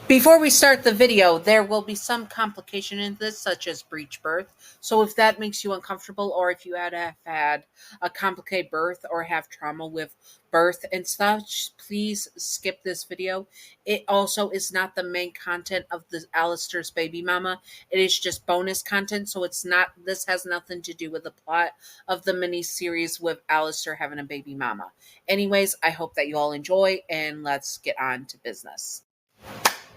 Before we start the video, there will be some complication in this, such as breech birth. So if that makes you uncomfortable, or if you have had a complicated birth or have trauma with birth and such, please skip this video. It also is not the main content of the Alastor's baby mama. It is just bonus content, so it's not. This has nothing to do with the plot of the mini series with Alastor having a baby mama. Anyways, I hope that you all enjoy, and let's get on to business.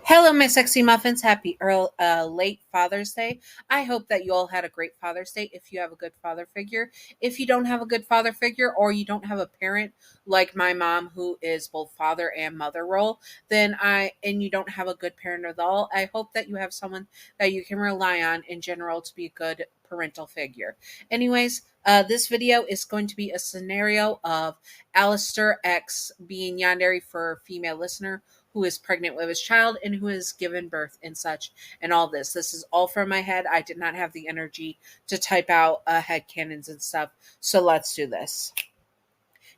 Hello, my sexy muffins. Happy late Father's Day. I hope that you all had a great Father's Day if you have a good father figure. If you don't have a good father figure or you don't have a parent like my mom who is both father and mother role, and you don't have a good parent at all, I hope that you have someone that you can rely on in general to be a good parental figure. Anyways, this video is going to be a scenario of Alastor X being Yandere for female listener who is pregnant with his child and who has given birth and such and all this. This is all from my head. I did not have the energy to type out head canons and stuff. So let's do this.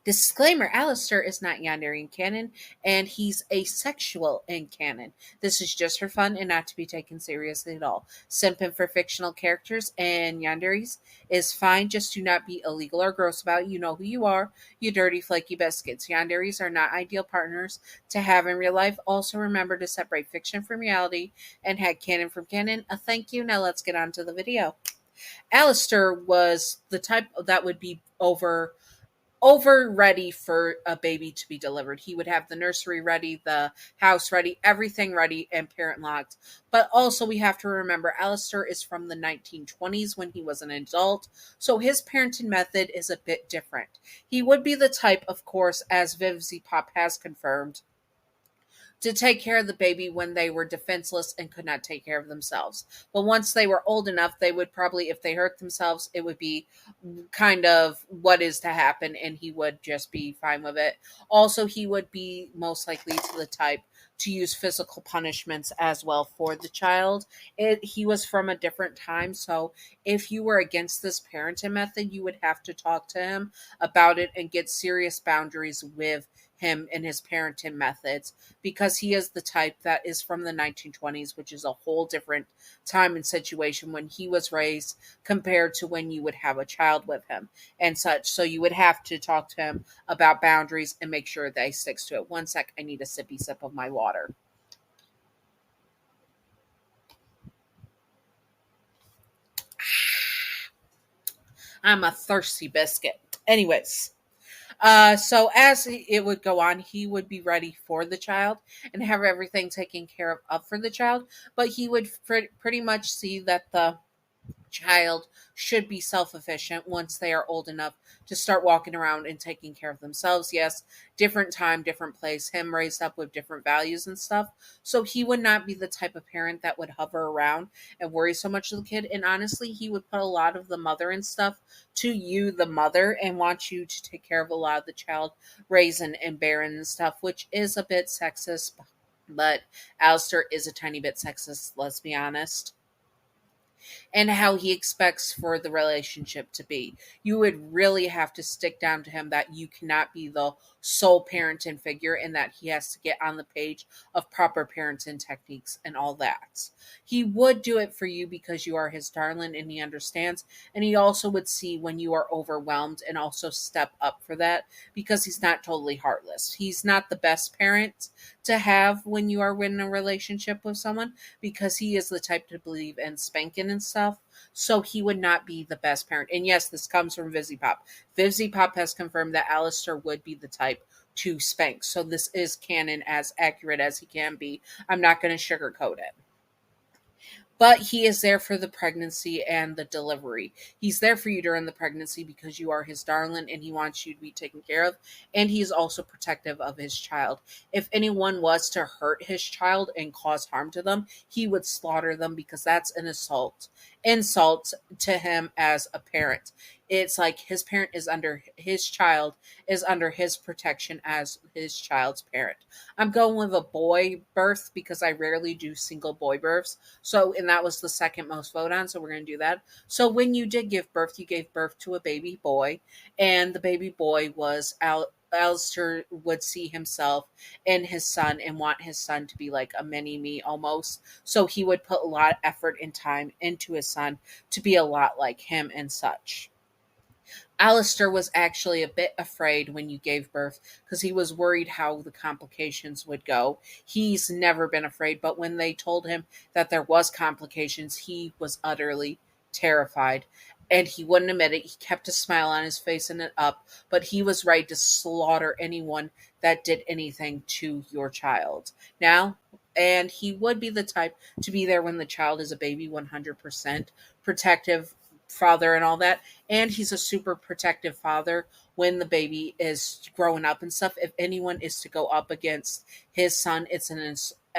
Disclaimer: Alastor is not Yandere in canon, and he's asexual in canon. This is just for fun and not to be taken seriously at all. Simping for fictional characters and Yanderes is fine, just do not be illegal or gross about it. You know who you are, you dirty flaky biscuits. Yanderes are not ideal partners to have in real life. Also remember to separate fiction from reality and head canon from canon. A thank you. Now let's get on to the video. Alastor was the type that would be over ready for a baby to be delivered. He would have the nursery ready, the house ready, everything ready, and parent locked. But also, we have to remember Alastor is from the 1920s when he was an adult, so his parenting method is a bit different. He would be the type, of course, as Vivzy Pop has confirmed, to take care of the baby when they were defenseless and could not take care of themselves. But once they were old enough, they would probably, if they hurt themselves, it would be kind of what is to happen, and he would just be fine with it. Also, he would be most likely to the type to use physical punishments as well for the child. He was from a different time, so if you were against this parenting method, you would have to talk to him about it and get serious boundaries with him and his parenting methods, because he is the type that is from the 1920s, which is a whole different time and situation when he was raised compared to when you would have a child with him and such. So you would have to talk to him about boundaries and make sure that he sticks to it. One sec, I need a sippy sip of my water. I'm a thirsty biscuit. Anyways, so as it would go on, he would be ready for the child and have everything taken care of up for the child, but he would pretty much see that the child should be self-efficient once they are old enough to start walking around and taking care of themselves. Yes, different time, different place, him raised up with different values and stuff. So he would not be the type of parent that would hover around and worry so much of the kid. And honestly, he would put a lot of the mother and stuff to you, the mother, and want you to take care of a lot of the child raising and bearing and stuff, which is a bit sexist. But Alastor is a tiny bit sexist, let's be honest, and how he expects for the relationship to be. You would really have to stick down to him that you cannot be the sole parenting figure and that he has to get on the page of proper parenting techniques and all that. He would do it for you because you are his darling and he understands. And he also would see when you are overwhelmed and also step up for that because he's not totally heartless. He's not the best parent to have when you are in a relationship with someone because he is the type to believe in spanking and stuff. So he would not be the best parent. And yes, this comes from Vivzy Pop. Vivzy Pop has confirmed that Alastor would be the type to spank. So this is canon as accurate as he can be. I'm not going to sugarcoat it. But he is there for the pregnancy and the delivery. He's there for you during the pregnancy because you are his darling and he wants you to be taken care of. And he's also protective of his child. If anyone was to hurt his child and cause harm to them, he would slaughter them because that's an insult to him as a parent. It's like his parent is under his child is under his protection as his child's parent. I'm going with a boy birth because I rarely do single boy births. So, and that was the second most vote on. So we're going to do that. So when you did give birth, you gave birth to a baby boy, and the baby boy was out. Alistair would see himself in his son and want his son to be like a mini me almost. So he would put a lot of effort and time into his son to be a lot like him and such. Alistair was actually a bit afraid when you gave birth because he was worried how the complications would go. He's never been afraid, but when they told him that there was complications, he was utterly terrified. And he wouldn't admit it. He kept a smile on his face and it up, but he was ready to slaughter anyone that did anything to your child. Now, and he would be the type to be there when the child is a baby, 100% protective father and all that, and he's a super protective father when the baby is growing up and stuff. If anyone is to go up against his son, it's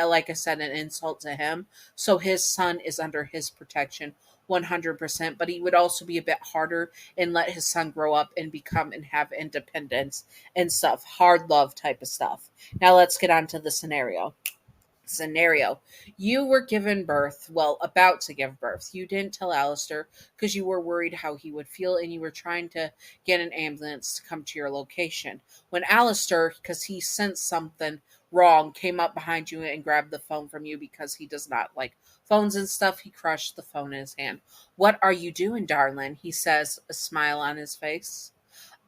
like I said, an insult to him. So his son is under his protection 100%, but he would also be a bit harder and let his son grow up and become and have independence and stuff, hard love type of stuff. Now let's get on to the scenario. You were given birth, well, about to give birth. You didn't tell Alistair because you were worried how he would feel and you were trying to get an ambulance to come to your location. When Alistair, because he sensed something wrong, came up behind you and grabbed the phone from you because he does not like phones and stuff, he crushed the phone in his hand. What are you doing, darling? He says, a smile on his face.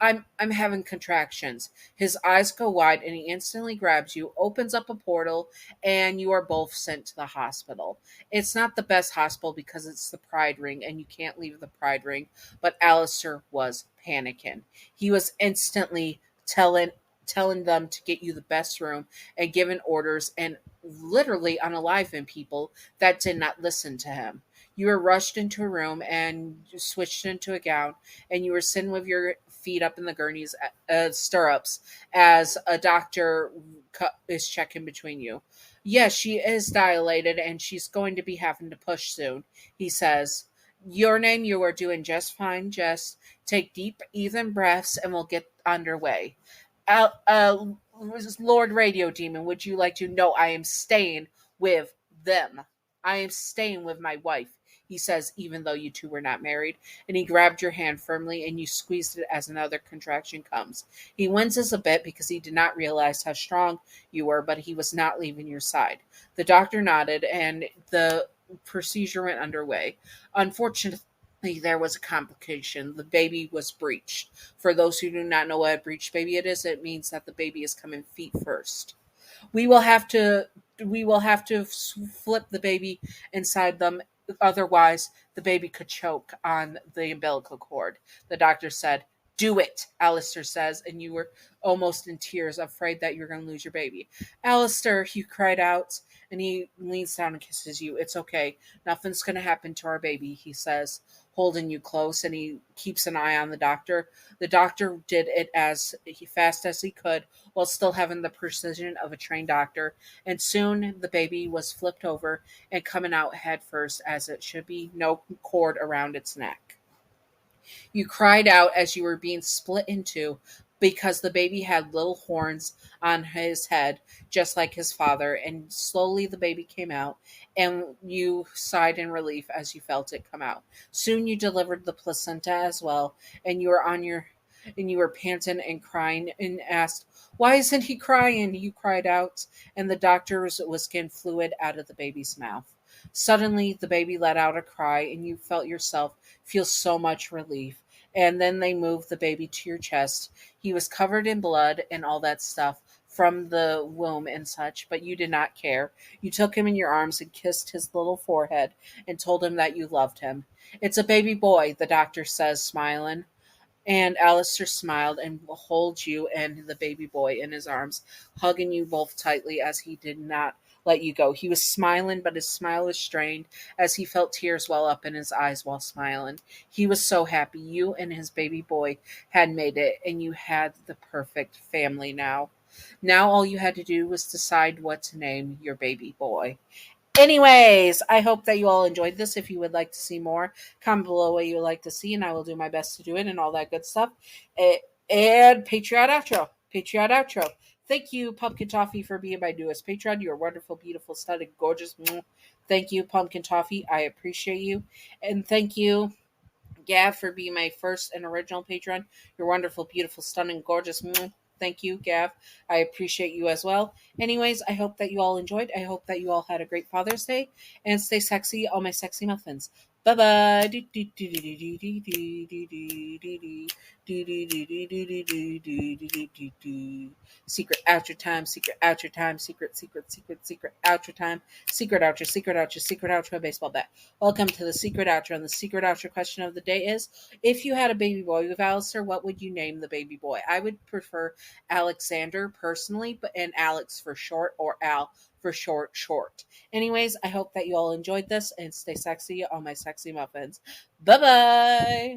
I'm having contractions. His eyes go wide and he instantly grabs you, opens up a portal, and you are both sent to the hospital. It's not the best hospital because it's the Pride Ring and you can't leave the Pride Ring, but Alistair was panicking. He was instantly telling them to get you the best room and giving orders and literally unaliving people that did not listen to him. You were rushed into a room and switched into a gown, and you were sitting with your feet up in the gurney's stirrups as a doctor is checking between you. Yes, she is dilated and she's going to be having to push soon, he says. Your name, you are doing just fine. Just take deep, even breaths and we'll get underway. Al- uh, Lord Radio Demon, would you like to? No, I am staying with them. I am staying with my wife, he says, even though you two were not married, and he grabbed your hand firmly and you squeezed it as another contraction comes. He winces a bit because he did not realize how strong you were, but he was not leaving your side. The doctor nodded and the procedure went underway. Unfortunately, there was a complication. The baby was breached. For those who do not know what a breached baby it is, it means that the baby is coming feet first. We will have to flip the baby inside them. Otherwise, the baby could choke on the umbilical cord. The doctor said, "Do it," Alistair says, and you were almost in tears, afraid that you're going to lose your baby. Alistair, you cried out, and he leans down and kisses you. It's okay. Nothing's going to happen to our baby, he says, holding you close, and he keeps an eye on the doctor. The doctor did it as fast as he could while still having the precision of a trained doctor, and soon the baby was flipped over and coming out head first as it should be, no cord around its neck. You cried out as you were being split into because the baby had little horns on his head, just like his father, and slowly the baby came out, and you sighed in relief as you felt it come out. Soon you delivered the placenta as well, and you were panting and crying and asked, "Why isn't he crying?" You cried out, and the doctor was getting fluid out of the baby's mouth. Suddenly, the baby let out a cry, and you felt yourself feel so much relief. And then they moved the baby to your chest. He was covered in blood and all that stuff from the womb and such, but you did not care. You took him in your arms and kissed his little forehead and told him that you loved him. It's a baby boy, the doctor says, smiling. And Alistair smiled and holds you and the baby boy in his arms, hugging you both tightly as he did not let you go. He was smiling, but his smile was strained as he felt tears well up in his eyes while smiling. He was so happy. You and his baby boy had made it, and you had the perfect family now. Now all you had to do was decide what to name your baby boy. Anyways, I hope that you all enjoyed this. If you would like to see more, comment below what you would like to see, and I will do my best to do it and all that good stuff. And Patreon outro. Patreon outro. Thank you, Pumpkin Toffee, for being my newest Patreon. You're wonderful, beautiful, stunning, gorgeous. Thank you, Pumpkin Toffee. I appreciate you. And thank you, Gav, for being my first and original Patreon. You're wonderful, beautiful, stunning, gorgeous. thank you, Gav. I appreciate you as well. Anyways, I hope that you all enjoyed. I hope that you all had a great Father's Day, and stay sexy, all my sexy muffins. Bye bye. Secret outro time, secret outro time, secret outro time, secret outro baseball bat. Welcome to the secret outro. And the secret outro question of the day is, if you had a baby boy with Alastor, what would you name the baby boy? I would prefer Alexander personally, but and Alex for short, or Al for short. Anyways, I hope that you all enjoyed this, and stay sexy on my sexy muffins. Bye bye.